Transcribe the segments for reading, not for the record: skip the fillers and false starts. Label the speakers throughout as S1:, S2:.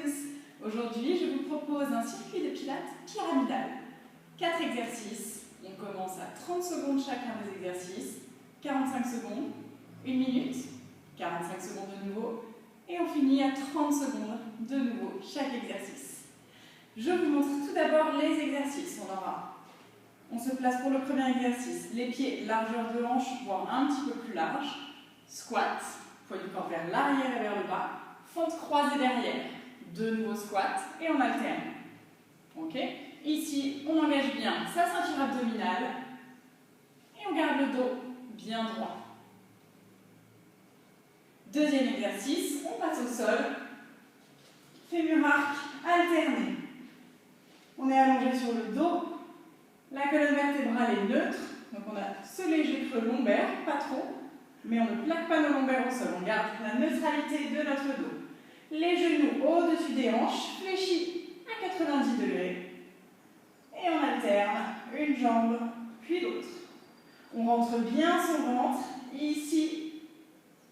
S1: tous. Aujourd'hui, je vous propose un circuit de pilates pyramidal. 4 exercices. On commence à 30 secondes chacun des exercices, 45 secondes, 1 minute, 45 secondes de nouveau, et on finit à 30 secondes de nouveau chaque exercice. Je vous montre tout d'abord les exercices. On se place pour le premier exercice, les pieds largeur de hanche, voire un petit peu plus large. Squat, poids du corps vers l'arrière et vers le bas. Fente croisée derrière. De nouveau squat et on alterne. Ok? Ici, on engage bien sa ceinture abdominale et on garde le dos bien droit. Deuxième exercice, on passe au sol. Fémur arc alterné. On est allongé sur le dos. La colonne vertébrale est neutre, donc on a ce léger creux lombaire, pas trop, mais on ne plaque pas nos lombaires au sol, on garde la neutralité de notre dos. Les genoux au-dessus des hanches, fléchis à 90 degrés, et on alterne une jambe puis l'autre. On rentre bien son ventre, ici,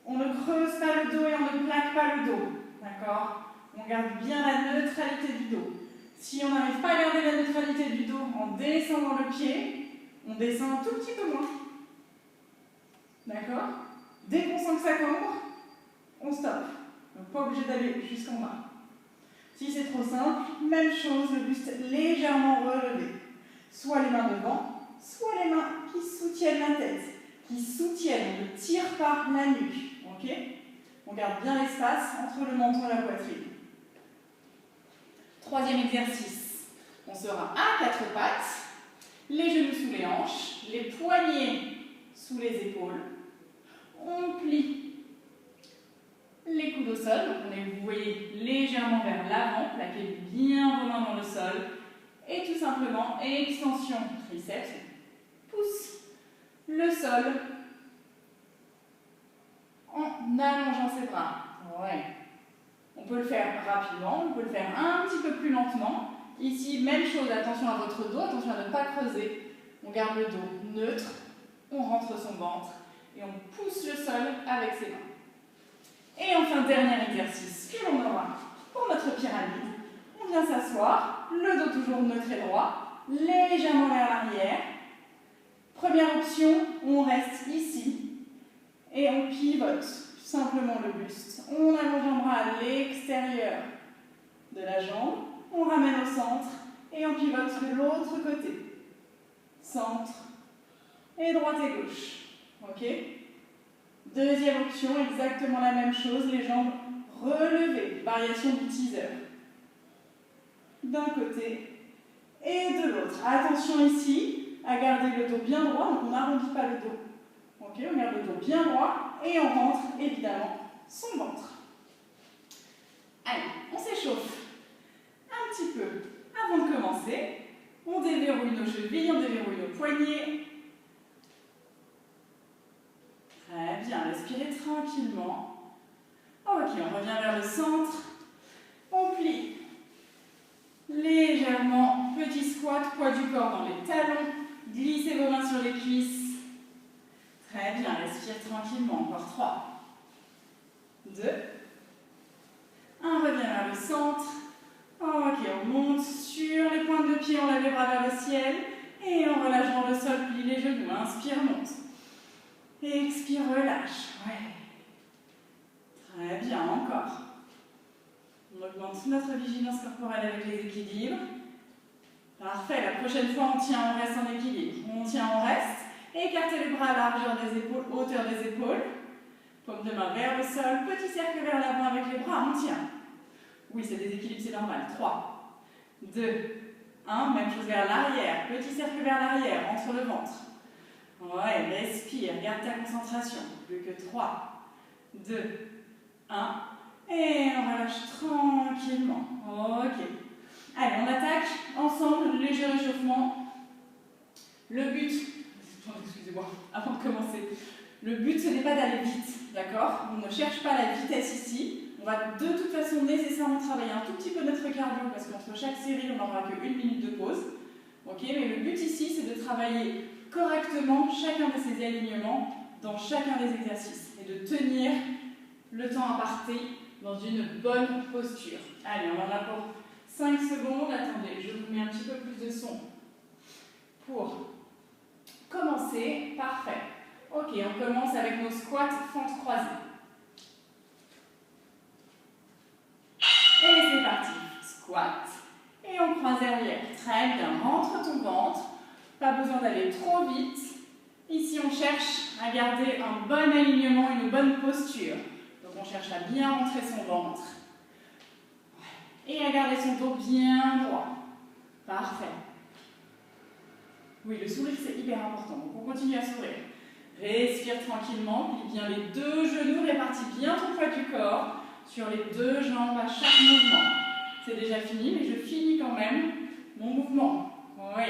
S1: on ne creuse pas le dos et on ne plaque pas le dos, d'accord? On garde bien la neutralité du dos. Si on n'arrive pas à garder la neutralité du dos en descendant le pied, on descend un tout petit peu moins. D'accord? Dès qu'on sent que ça cambre, on stoppe. Donc pas obligé d'aller jusqu'en bas. Si c'est trop simple, même chose, le buste légèrement relevé. Soit les mains devant, soit les mains qui soutiennent la tête, qui soutiennent, on ne tire pas la nuque. Ok? On garde bien l'espace entre le menton et la poitrine. Troisième exercice, on sera à 4 pattes, les genoux sous les hanches, les poignets sous les épaules. On plie les coudes au sol, donc on est, vous voyez, légèrement vers l'avant, plaquez bien vos mains dans le sol. Et tout simplement, extension triceps, pousse le sol en allongeant ses bras. Ouais. On peut le faire rapidement, on peut le faire un petit peu plus lentement. Ici, même chose, attention à votre dos, attention à ne pas creuser. On garde le dos neutre, on rentre son ventre et on pousse le sol avec ses mains. Et enfin, dernier exercice que l'on aura pour notre pyramide. On vient s'asseoir, le dos toujours neutre et droit, légèrement vers l'arrière. Première option, on reste ici et on pivote simplement le buste. On allonge un bras à l'extérieur de la jambe, on ramène au centre et on pivote de l'autre côté. Centre et droite et gauche. Ok? Deuxième option, exactement la même chose, les jambes relevées, variation du teaser. D'un côté et de l'autre. Attention ici à garder le dos bien droit, donc on n'arrondit pas le dos. Ok? On garde le dos bien droit et on rentre évidemment son ventre. Allez, on s'échauffe un petit peu avant de commencer. On déverrouille nos chevilles, on déverrouille nos poignets. Très bien, respirez tranquillement. Ok, on revient vers le centre. On plie légèrement, petit squat, poids du corps dans les talons. Glissez vos mains sur les cuisses. Très bien, respire tranquillement. Encore 3, 2, 1, revient vers le centre. Ok, on monte sur les pointes de pied, on lève les bras vers le ciel. Et on relâche dans le sol, plie les genoux. Inspire, monte. Expire, relâche. Ouais. Très bien, encore. On augmente notre vigilance corporelle avec les équilibres. Parfait, la prochaine fois, on tient, on reste en équilibre. On tient, on reste. Écartez les bras à largeur des épaules, hauteur des épaules. Paume de main vers le sol, petit cercle vers l'avant avec les bras, on tient. Oui, c'est déséquilibre, c'est normal. 3, 2, 1, même chose vers l'arrière. Petit cercle vers l'arrière, entre le ventre. Ouais, respire, garde ta concentration. Plus que 3, 2, 1. Et on relâche tranquillement. Ok. Allez, on attaque ensemble, léger réchauffement. Le but, excusez-moi, avant de commencer, le but ce n'est pas d'aller vite, d'accord? On ne cherche pas la vitesse ici. On va de toute façon nécessairement travailler un tout petit peu notre cardio parce qu'entre chaque série, on n'aura que 1 minute de pause. Ok, mais le but ici, c'est de travailler correctement chacun de ces alignements dans chacun des exercices et de tenir le temps imparti dans une bonne posture. Allez, on en a pour 5 secondes. Attendez, je vous mets un petit peu plus de son pour commencer. Parfait. Ok, on commence avec nos squats fente croisée. Et c'est parti. Squat. Et on croise derrière. Très bien. Rentre ton ventre. Pas besoin d'aller trop vite. Ici, on cherche à garder un bon alignement, une bonne posture. Donc, on cherche à bien rentrer son ventre. Et à garder son dos bien droit. Parfait. Oui, le sourire, c'est hyper important. Donc, on continue à sourire. Respire tranquillement. Plie bien les deux genoux. Répartis bien ton poids du corps sur les deux jambes à chaque mouvement. C'est déjà fini, mais je finis quand même mon mouvement. Oui.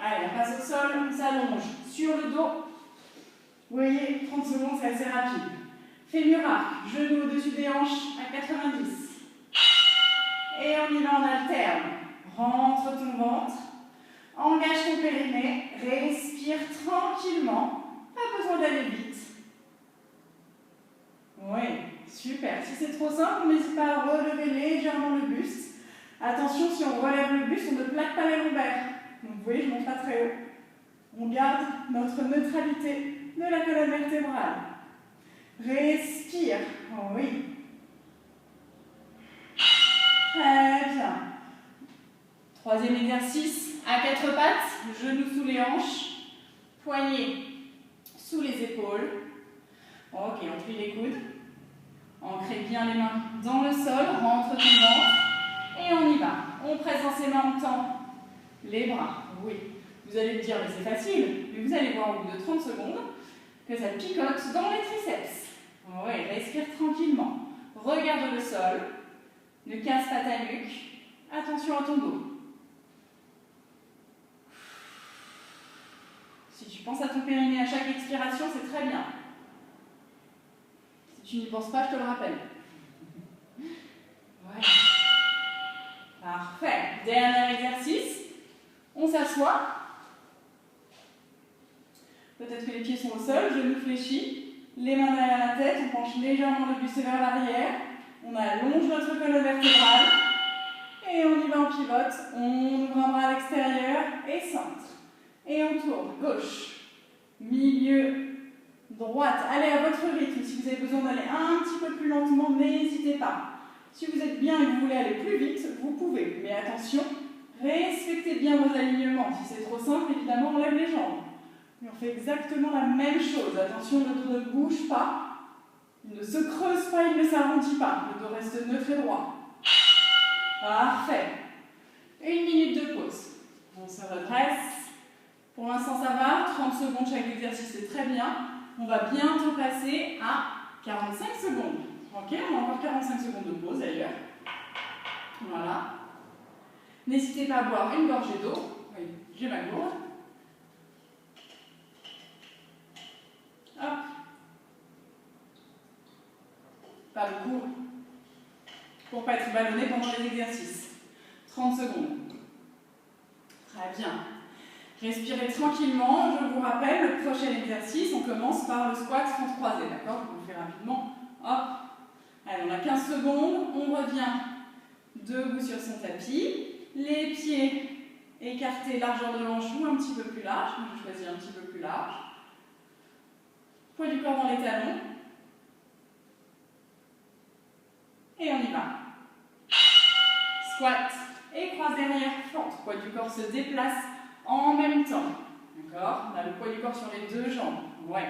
S1: Allez, on passe au sol, on s'allonge sur le dos. Vous voyez, 30 secondes, c'est assez rapide. Fémur arc, genou au-dessus des hanches à 90. Et on y va en alterne. Rentre ton ventre. Engage ton périnée. Respire tranquillement. Pas besoin d'aller vite. Oui, super. Si c'est trop simple, n'hésite pas à relever légèrement le buste. Attention, si on relève le buste, on ne plaque pas les lombaires. Donc vous voyez, je ne monte pas très haut. On garde notre neutralité de la colonne vertébrale. Respire. Oh oui. Très bien. Troisième exercice, à quatre pattes, genoux sous les hanches, poignets sous les épaules. Ok, on plie les coudes. Ancrez bien les mains dans le sol, rentre ton ventre. Et on y va. On presse dans ses mains, on tend les bras. Oui. Vous allez me dire, mais c'est facile. Mais vous allez voir au bout de 30 secondes que ça picote dans les triceps. Oui, respire tranquillement. Regarde le sol. Ne casse pas ta nuque. Attention à ton dos. Si tu penses à ton périnée à chaque expiration, c'est très bien. Si tu n'y penses pas, je te le rappelle. Ouais. Parfait. Dernier exercice. On s'assoit. Peut-être que les pieds sont au sol, genoux fléchis. Les mains derrière la tête, on penche légèrement le buste vers l'arrière. On allonge notre colonne vertébrale. Et on y va en pivote. On ouvre un bras à l'extérieur et centre. Et on tourne. Gauche, milieu, droite. Allez à votre rythme. Si vous avez besoin d'aller un petit peu plus lentement, n'hésitez pas. Si vous êtes bien et que vous voulez aller plus vite, vous pouvez. Mais attention, respectez bien vos alignements. Si c'est trop simple, évidemment, on lève les jambes. Mais on fait exactement la même chose. Attention, le dos ne bouge pas. Il ne se creuse pas, il ne s'arrondit pas. Le dos reste neutre et droit. Parfait. 1 minute de pause. On se redresse. Pour l'instant, ça va. 30 secondes chaque exercice, c'est très bien. On va bientôt passer à 45 secondes. Ok, on a encore 45 secondes de pause d'ailleurs. Voilà. N'hésitez pas à boire une gorgée d'eau. Oui, j'ai ma gourde. Hop. Pas beaucoup. Pour ne pas être ballonné pendant les exercices. 30 secondes. Très bien. Respirez tranquillement. Je vous rappelle, le prochain exercice, on commence par le squat fente croisée. D'accord? Je vous le fais rapidement. Hop. Allez, on a 15 secondes. On revient debout sur son tapis. Les pieds écartés, largeur de hanche ou un petit peu plus large. Je choisis un petit peu plus large. Poids du corps dans les talons. Et on y va. Squat et croise derrière, fente. Poids du corps se déplace en même temps. D'accord? On a le poids du corps sur les deux jambes. Ouais.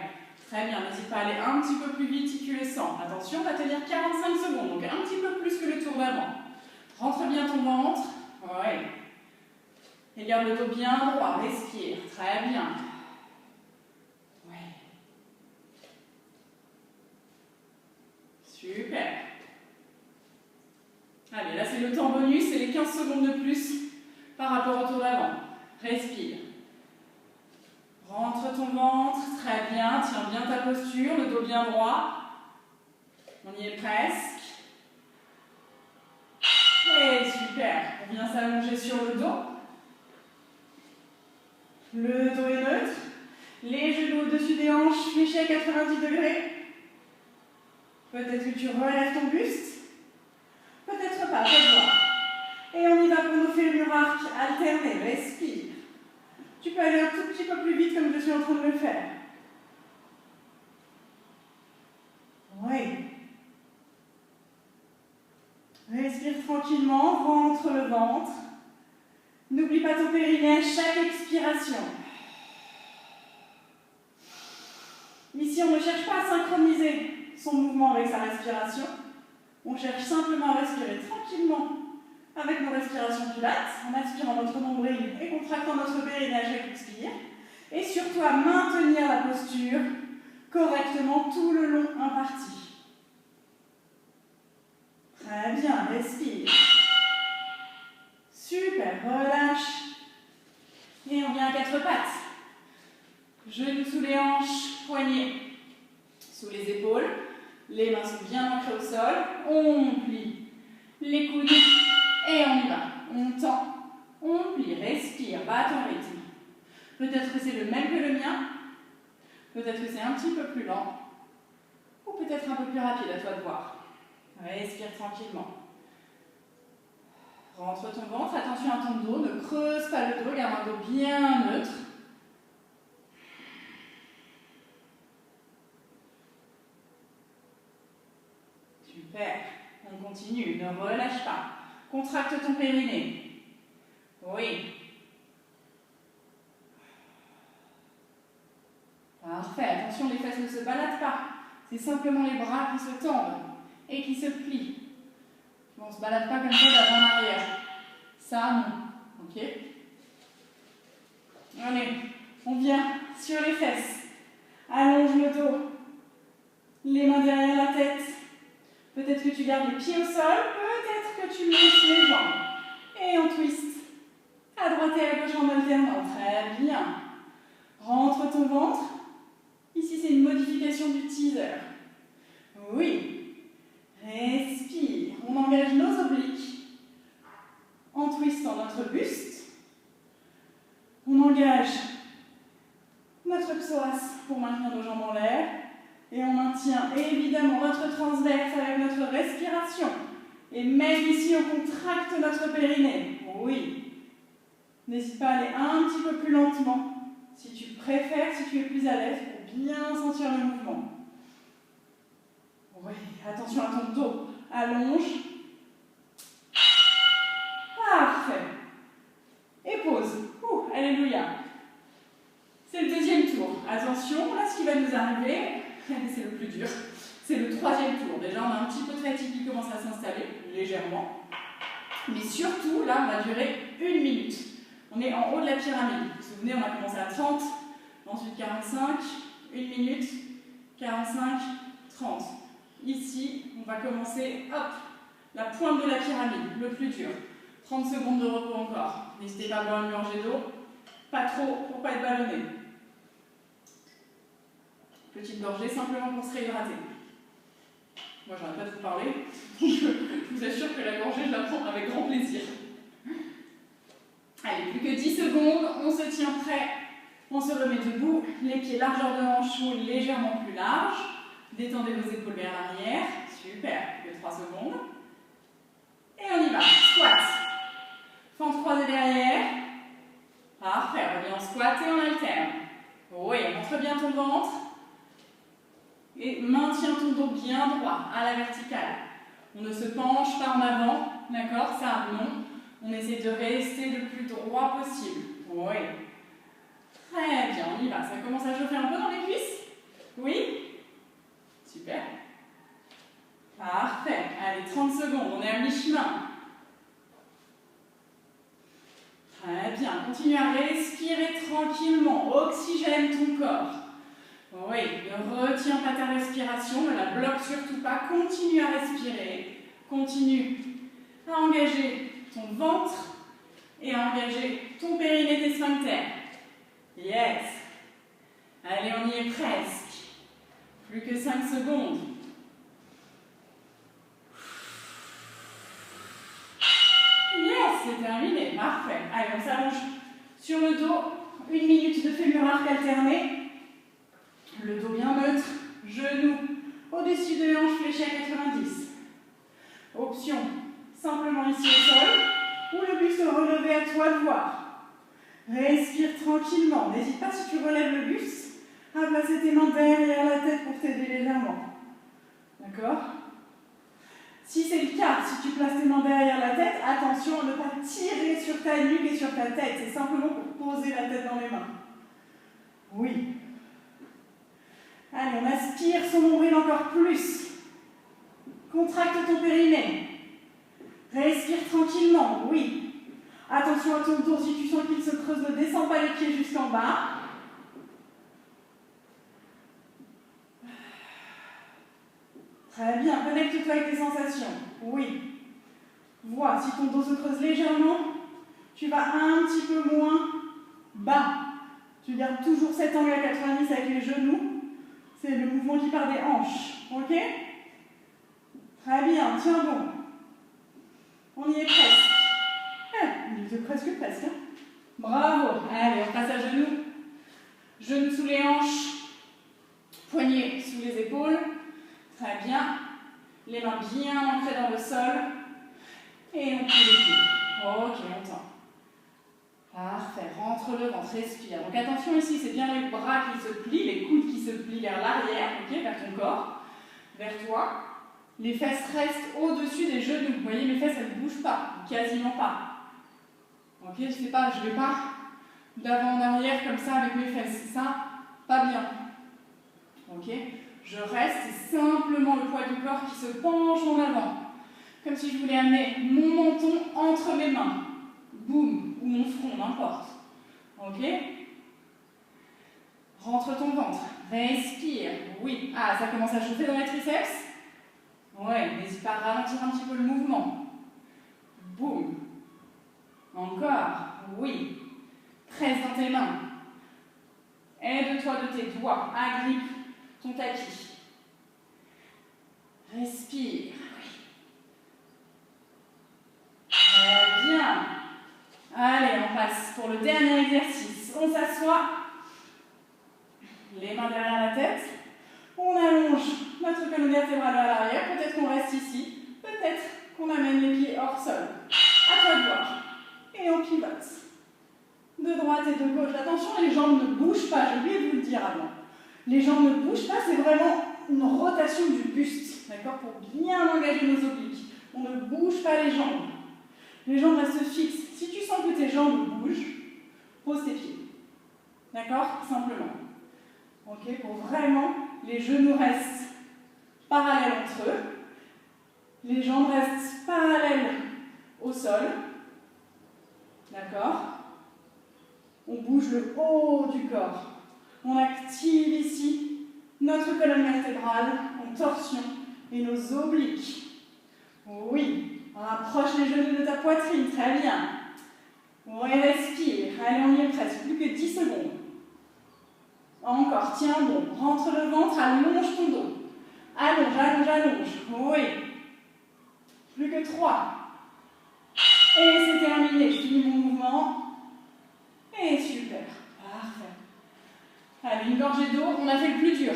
S1: Très bien. N'hésite pas à aller un petit peu plus vite si tu le sens. Attention, on va tenir 45 secondes. Donc un petit peu plus que le tour d'avant. Rentre bien ton ventre. Ouais. Et garde le dos bien droit. Respire. Très bien. Ouais. Super. Allez, là c'est le temps bonus, c'est les 15 secondes de plus par rapport au tour d'avant. Respire. Rentre ton ventre, très bien, tiens bien ta posture, le dos bien droit. On y est presque. Et super, on vient s'allonger sur le dos. Le dos est neutre. Les genoux au-dessus des hanches, fléchis à 90 degrés. Peut-être que tu relèves ton buste. pas, à toi de voir. Et on y va pour nos fémurs arcs alternés. Respire. Tu peux aller un tout petit peu plus vite comme je suis en train de le faire. Oui. Respire tranquillement, rentre le ventre. N'oublie pas ton périnée à chaque expiration. Ici, on ne cherche pas à synchroniser son mouvement avec sa respiration. On cherche simplement à respirer tranquillement avec nos respirations pilates, en aspirant notre nombril et contractant notre périnée à chaque expire. Et surtout à maintenir la posture correctement tout le long imparti. Très bien, respire. Super, relâche. Et on vient à quatre pattes. Genoux sous les hanches, poignets sous les épaules. Les mains sont bien ancrées au sol. On plie les coudes et on y va. On tend, on plie, respire, bat ton rythme. Peut-être que c'est le même que le mien. Peut-être que c'est un petit peu plus lent. Ou peut-être un peu plus rapide, à toi de voir. Respire tranquillement. Rentre ton ventre, attention à ton dos, ne creuse pas le dos, garde un dos bien neutre. Super, on continue, ne relâche pas. Contracte ton périnée. Oui. Parfait, attention, les fesses ne se baladent pas. C'est simplement les bras qui se tendent et qui se plient. On ne se balade pas comme ça d'avant en arrière. Ça, non. Ok? Allez, on vient sur les fesses. Allonge le dos. Les mains derrière la tête. Peut-être que tu gardes les pieds au sol. Peut-être que tu montes les jambes. Et on twist. À droite et à gauche en alternant. Très bien. Rentre ton ventre. Ici, c'est une modification du teaser. Oui. Respire. On engage nos obliques en twistant notre buste. On engage notre psoas pour maintenir nos jambes en l'air. Et on maintient évidemment notre transverse avec notre respiration. Et même ici, on contracte notre périnée. Oui. N'hésite pas à aller un petit peu plus lentement, si tu préfères, si tu es plus à l'aise, pour bien sentir le mouvement. Oui, attention à ton dos. Allonge. Parfait. Et pause. Alléluia. C'est le deuxième tour. Attention, là, ce qui va nous arriver, c'est le plus dur. C'est le troisième tour. Déjà, on a un petit peu de fatigue qui commence à s'installer, légèrement. Mais surtout, là, on va durer 1 minute. On est en haut de la pyramide. Vous vous souvenez, on a commencé à 30, ensuite 45, 1 minute, 45, 30. Ici, on va commencer, hop, la pointe de la pyramide, le plus dur. 30 secondes de repos encore. N'hésitez pas à boire une gorgée d'eau. Pas trop pour ne pas être ballonné. Petite gorgée simplement pour se réhydrater. Moi, j'arrête pas de vous parler. Je vous assure que la gorgée, je la prends avec grand plaisir. Allez, plus que 10 secondes. On se tient prêt. On se remet debout. Les pieds largeur de hanche ou légèrement plus large. Détendez vos épaules vers l'arrière. Super. Plus que 3 secondes. Et on y va. Squat. Fente croisée derrière. Parfait. Reviens en squat et on alterne. Oui, montre bien ton ventre. Et maintiens ton dos bien droit, à la verticale. On ne se penche pas en avant, d'accord? Ça, non. On essaie de rester le plus droit possible. Oui. Très bien, on y va. Ça commence à chauffer un peu dans les cuisses? Oui? Super. Parfait. Allez, 30 secondes, on est à mi-chemin. Très bien. Continue à respirer tranquillement. Oxygène ton corps. Oui, ne retiens pas ta respiration, ne la bloque surtout pas. Continue à respirer. Continue à engager ton ventre et à engager ton périnée, tes sphincters. Yes. Allez, on y est presque. Plus que 5 secondes. Yes, c'est terminé. Parfait. Allez, on s'allonge sur le dos. 1 minute de fémur arc alterné. Le dos bien neutre. Genoux au-dessus de hanches fléchées à 90. Option simplement ici au sol, ou le buste relevé, à toi de voir. Respire tranquillement. N'hésite pas, si tu relèves le buste, à placer tes mains derrière la tête pour t'aider légèrement. D'accord? Si c'est le cas, si tu places tes mains derrière la tête, attention à ne pas tirer sur ta nuque et sur ta tête. C'est simplement pour poser la tête dans les mains. Oui. Allez, on aspire son nombril encore plus. Contracte ton périnée. Respire tranquillement, oui. Attention à ton dos, si tu sens qu'il se creuse, ne descends pas les pieds jusqu'en bas. Très bien, connecte-toi avec tes sensations. Oui. Vois, si ton dos se creuse légèrement, tu vas un petit peu moins bas. Tu gardes toujours cet angle à 90 avec les genoux. C'est le mouvement qui part des hanches. Ok? Très bien, tiens bon. On y est presque. On y est presque. Hein? Bravo. Allez, on passe à genoux. Genoux sous les hanches. Poignets sous les épaules. Très bien. Les mains bien ancrées dans le sol. Et on plie les pieds. Ok, on tend. Parfait. Rentre le ventre, respire. Donc attention ici, c'est bien les bras qui se plient, les coudes qui se plient vers l'arrière, ok, vers ton corps, vers toi. Les fesses restent au-dessus des genoux. Vous voyez, mes fesses, elles ne bougent pas, quasiment pas. Ok, je ne vais pas d'avant en arrière comme ça avec mes fesses. Ça, pas bien. Ok, je reste, c'est simplement le poids du corps qui se penche en avant. Comme si je voulais amener mon menton entre mes mains. Boum, ou mon front, n'importe. Ok? Rentre ton ventre. Respire. Oui. Ah, ça commence à chauffer dans les triceps? Ouais, n'hésite pas à ralentir un petit peu le mouvement. Boum. Encore. Oui. Presse dans tes mains. Aide-toi de tes doigts. Agrippe ton tapis. Respire. Très bien. Allez, on passe pour le dernier exercice. On s'assoit. Les mains derrière la tête. On allonge notre colonne vertébrale à l'arrière. Peut-être qu'on reste ici. Peut-être qu'on amène les pieds hors sol. À toi de voir. Et on pivote. De droite et de gauche. Attention, les jambes ne bougent pas. J'ai oublié de vous le dire avant. Les jambes ne bougent pas. C'est vraiment une rotation du buste. D'accord? Pour bien engager nos obliques. On ne bouge pas les jambes. Les jambes restent fixes. Si tu sens que tes jambes bougent, pose tes pieds. D'accord? Simplement. Ok? Pour vraiment, les genoux restent parallèles entre eux. Les jambes restent parallèles au sol. D'accord? On bouge le haut du corps. On active ici notre colonne vertébrale en torsion et nos obliques. Oui. Rapproche les genoux de ta poitrine, très bien. Oui, respire. Allez, on y est presque. Plus que 10 secondes. Encore, tiens bon. Rentre le ventre, allonge ton dos. Allonge, allonge, allonge. Oui. Plus que 3. Et c'est terminé. Je finis mon mouvement. Et super. Parfait. Allez, une gorgée d'eau. On a fait le plus dur.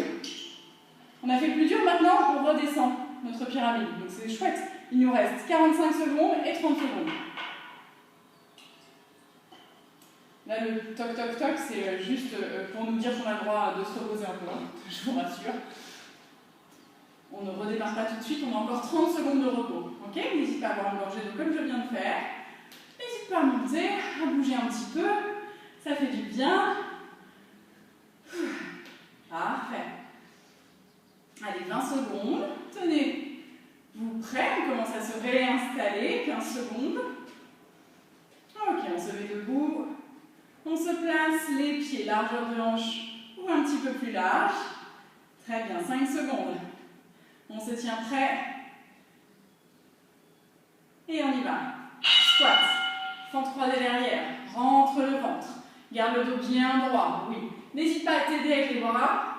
S1: On a fait le plus dur. Maintenant, on redescend notre pyramide. Donc c'est chouette. Il nous reste 45 secondes et 30 secondes. Là, le toc toc toc, c'est juste pour nous dire qu'on a le droit de se reposer un peu, hein, je vous rassure. On ne redémarre pas tout de suite, on a encore 30 secondes de repos. Ok? N'hésite pas à avoir une gorgée d'eau comme je viens de faire. N'hésite pas à monter, à bouger un petit peu. Ça fait du bien. Parfait. Allez, 20 secondes. Tenez-vous prêts? On commence à se réinstaller. 15 secondes. Ok, on se met debout. On se place les pieds largeur de hanche ou un petit peu plus large. Très bien, 5 secondes. On se tient prêt. Et on y va. Squat. Fente croisée derrière. Rentre le ventre. Garde le dos bien droit. Oui. N'hésite pas à t'aider avec les bras.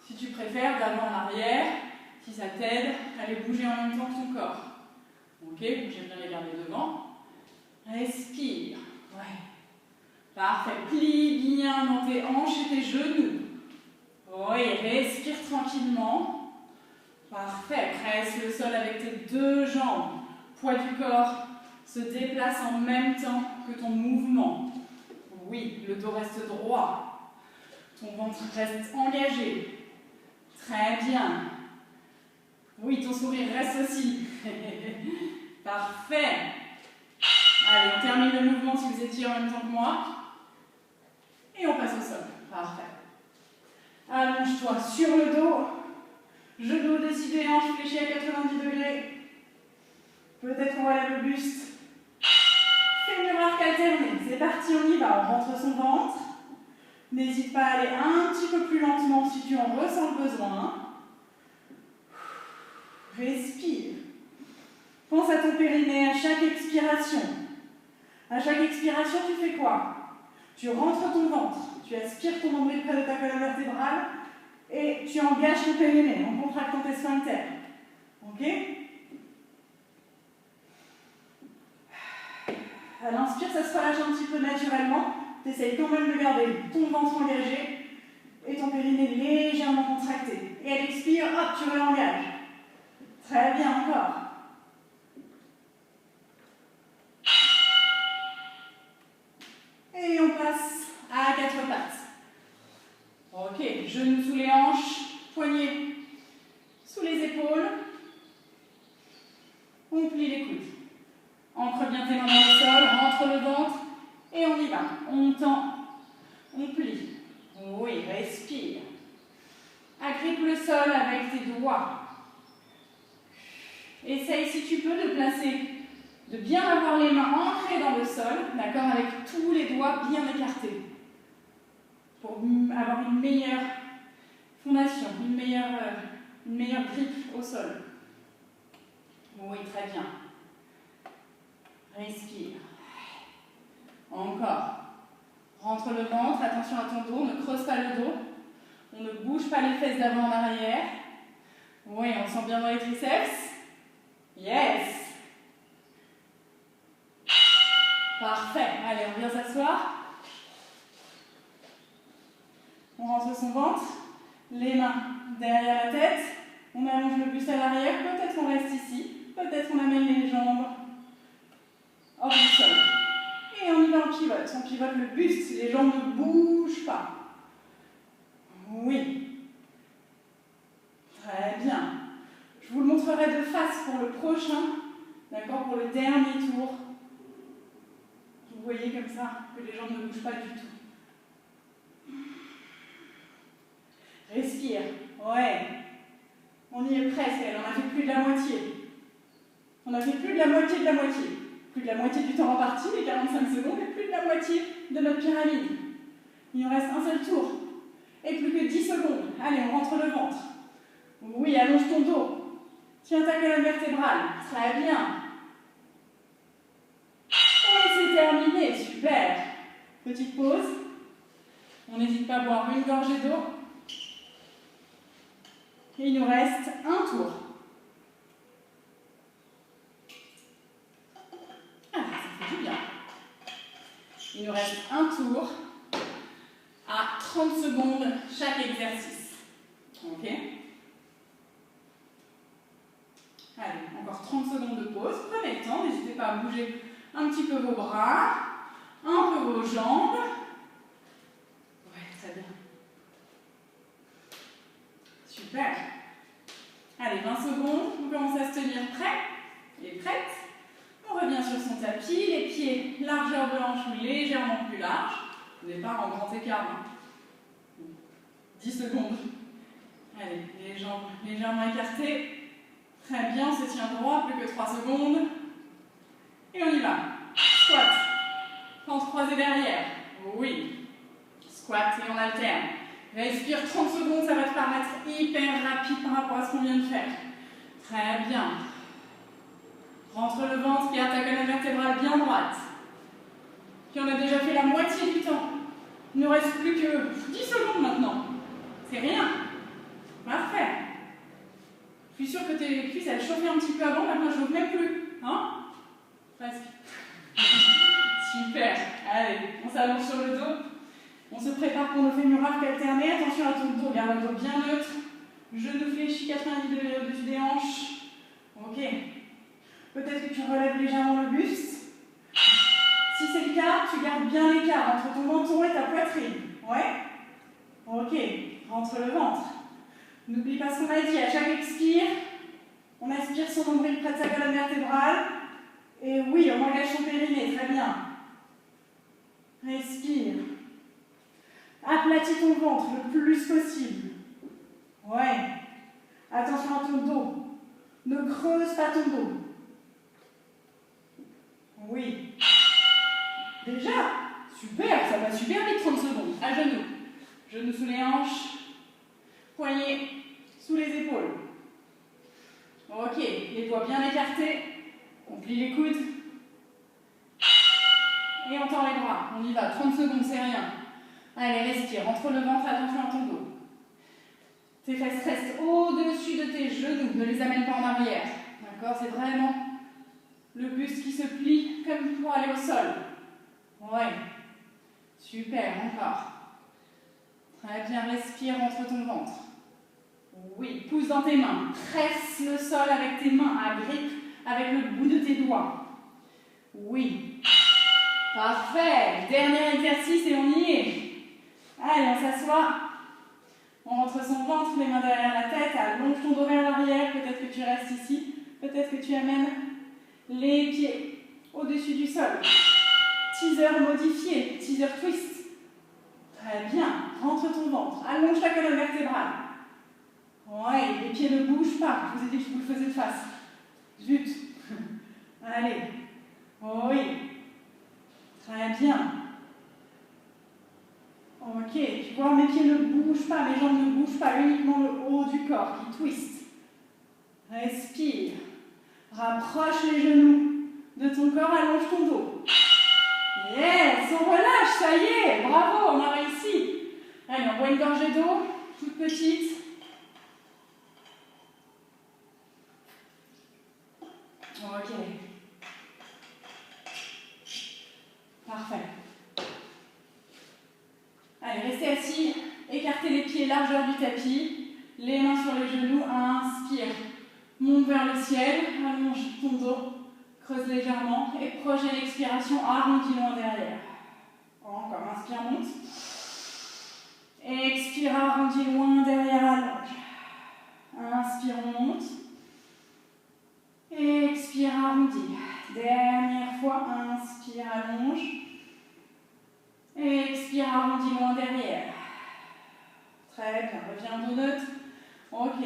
S1: Si tu préfères, d'avant en arrière. Si ça t'aide, allez bouger en même temps que ton corps. Ok, j'aime bien les garder devant. Respire. Ouais. Parfait. Plie bien dans tes hanches et tes genoux. Oui, respire tranquillement. Parfait. Presse le sol avec tes deux jambes. poids du corps se déplace en même temps que ton mouvement. Oui, le dos reste droit. Ton ventre reste engagé. Très bien. Oui, ton sourire reste aussi. Parfait. Allez, on termine le mouvement si vous étiez en même temps que moi. Et on passe au sol. Parfait. Allonge-toi sur le dos. Genou au-dessus des hanches, fléchis à 90 degrés. Peut-être qu'on relève le buste. Fémur arc alterné. C'est parti, on y va. On rentre son ventre. N'hésite pas à aller un petit peu plus lentement si tu en ressens le besoin. Respire. Pense à ton périnée à chaque expiration. À chaque expiration, tu fais quoi? Tu rentres ton ventre. Tu aspires ton nombril près de ta colonne vertébrale et tu engages ton périnée en contractant tes sphincters. Ok? À l'inspire, ça se relâche un petit peu naturellement. Tu essayes quand même de garder ton ventre engagé et ton périnée légèrement contracté. Et à l'expire, hop, tu réengages. Très bien, encore. Et on passe à 4 pattes. Ok, genoux sous les hanches, poignets sous les épaules. On plie les coudes. Ancre bien tes mains dans le sol, rentre le ventre et on y va. On tend, on plie. Oui, respire. Agrippe le sol avec tes doigts. Essaye si tu peux de placer, de bien avoir les mains ancrées dans le sol, d'accord, avec tous les doigts bien écartés. Pour avoir une meilleure fondation, une meilleure grippe au sol. Oui, très bien. Respire. Encore. Rentre le ventre, attention à ton dos, ne creuse pas le dos. On ne bouge pas les fesses d'avant en arrière. Oui, on sent bien dans les triceps. Yes. Parfait. Allez, on vient s'asseoir. On rentre son ventre, les mains derrière la tête. On allonge le buste à l'arrière. Peut-être qu'on reste ici. Peut-être qu'on amène les jambes hors du sol. Et on y va en pivote. On pivote le buste. Les jambes ne bougent pas. Oui. Très bien. Je vous le montrerai de face pour le prochain. D'accord? Pour le dernier tour. Vous voyez comme ça que les jambes ne bougent pas du tout. Respire. Ouais. On y est presque. On a fait plus de la moitié. On a fait plus de la moitié de la moitié. Plus de la moitié du temps imparti, les 45 secondes, et plus de la moitié de notre pyramide. Il nous reste un seul tour. Et plus que 10 secondes. Allez, on rentre le ventre. Oui, allonge ton dos. Tiens ta colonne vertébrale. Très bien. Et c'est terminé. Super. Petite pause. On n'hésite pas à boire une gorgée d'eau. Et il nous reste un tour. Ah, ça fait du bien. Il nous reste un tour à 30 secondes chaque exercice. Ok? Allez, encore 30 secondes de pause. Prenez le temps, n'hésitez pas à bouger un petit peu vos bras, un peu vos jambes. Ouais, très bien. Super. Allez, 20 secondes, on commence à se tenir prêt et prête. On revient sur son tapis, les pieds largeur de hanche ou légèrement plus large. Au départ en grand écart. 10 secondes. Allez, les jambes légèrement écartées. Très bien, on se tient droit, plus que 3 secondes. Et on y va. Squat. Hanches croisées derrière. Oui. Squat et on alterne. Respire 30 secondes, ça va te paraître hyper rapide par rapport à ce qu'on vient de faire. Très bien. Rentre le ventre, garde ta colonne vertébrale bien droite. Puis on a déjà fait la moitié du temps. Il ne nous reste plus que 10 secondes maintenant. C'est rien. Parfait. Je suis sûre que tes cuisses elles chauffaient un petit peu avant, maintenant je ne chauffe même plus. Hein? Presque. Super. Allez, on s'allonge sur le dos. On se prépare pour nos fémur arc alternés. Attention à ton dos, garde le dos bien neutre. Genou fléchi 90 degrés au-dessus des hanches. Ok. Peut-être que tu relèves légèrement le buste. Si c'est le cas, tu gardes bien l'écart entre ton menton et ta poitrine. Ouais? Ok, rentre le ventre. N'oublie pas ce qu'on a dit, à chaque expire, on aspire son nombril près de sa colonne vertébrale. Et oui, on engage son périnée, très bien. Respire. Aplatis ton ventre le plus possible. Ouais. Attention à ton dos. Ne creuse pas ton dos. Oui. Déjà, super, ça va super vite, 30 secondes. À genoux. Genoux sous les hanches. Poignets sous les épaules. Ok, les doigts bien écartés. On plie les coudes. Et on tend les bras. On y va, 30 secondes, c'est rien. Allez, respire. Entre le ventre, attention à ton dos. Tes fesses restent au-dessus de tes genoux. Ne les amène pas en arrière. D'accord? C'est vraiment le buste qui se plie comme pour aller au sol. Ouais. Super, encore. Très bien, respire entre ton ventre. Oui, pousse dans tes mains. Presse le sol avec tes mains. Agrippe avec le bout de tes doigts. Oui. Parfait. Dernier exercice et on y est. Allez, on s'assoit. On rentre son ventre, les mains derrière la tête. Allonge ton dos vers l'arrière. Peut-être que tu restes ici. Peut-être que tu amènes les pieds au-dessus du sol. Teaser modifié. Teaser twist. Très bien. Rentre ton ventre. Allonge ta colonne vertébrale. Ouais, les pieds ne bougent pas. Je vous ai dit que je vous le faisais de face. Zut. Allez. Oui. Très bien. Ok, tu vois, mes pieds ne bougent pas, mes jambes ne bougent pas, uniquement le haut du corps qui twist. Respire. Rapproche les genoux de ton corps, allonge ton dos. Yes, on relâche, ça y est, bravo, on a réussi. Allez, on boit une gorgée d'eau, toute petite. Ok. Parfait. Allez, restez assis, écartez les pieds, largeur du tapis, les mains sur les genoux, inspire. Monte vers le ciel, allonge ton dos, creuse légèrement et prochaine expiration, arrondis loin derrière. Encore, inspire, monte. Expire, arrondis loin derrière, allonge. Inspire, on monte. Expire, arrondis. Dernière fois, inspire, allonge. Expire, arrondis loin derrière. Très bien, reviens dos neutre. Ok.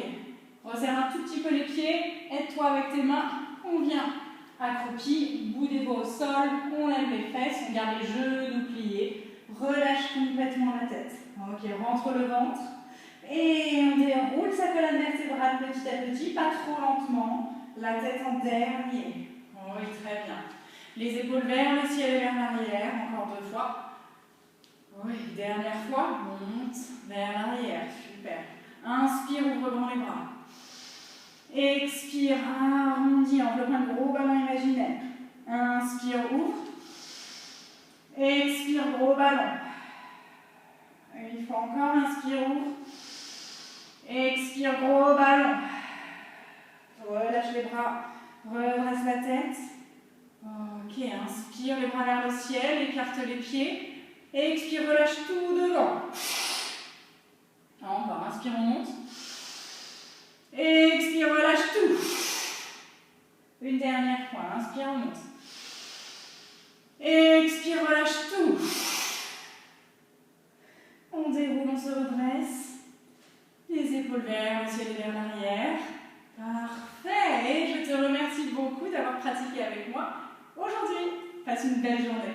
S1: Resserre un tout petit peu les pieds. Aide-toi avec tes mains. On vient accroupi, bout des doigts au sol. On lève les fesses. On garde les genoux pliés. Relâche complètement la tête. Ok, rentre le ventre. Et on déroule sa colonne vertébrale petit à petit, pas trop lentement. La tête en dernier. Oui, très bien. Les épaules vers le ciel et vers l'arrière. Encore 2 fois. Oui, dernière fois, monte vers l'arrière, super. Inspire, ouvre grand les bras. Expire, arrondis, enveloppe un gros ballon imaginaire. Inspire, ouvre. Expire, gros ballon. Une fois encore, inspire, ouvre. Expire, gros ballon. Relâche les bras, redresse la tête. Ok, inspire, les bras vers le ciel, écarte les pieds. Expire, relâche tout devant. Encore, inspire, on monte. Expire, relâche tout. Une dernière fois, inspire, on monte. Expire, relâche tout. On déroule, on se redresse. Les épaules vers le ciel et vers l'arrière. Parfait. Et je te remercie beaucoup d'avoir pratiqué avec moi aujourd'hui. Passe une belle journée.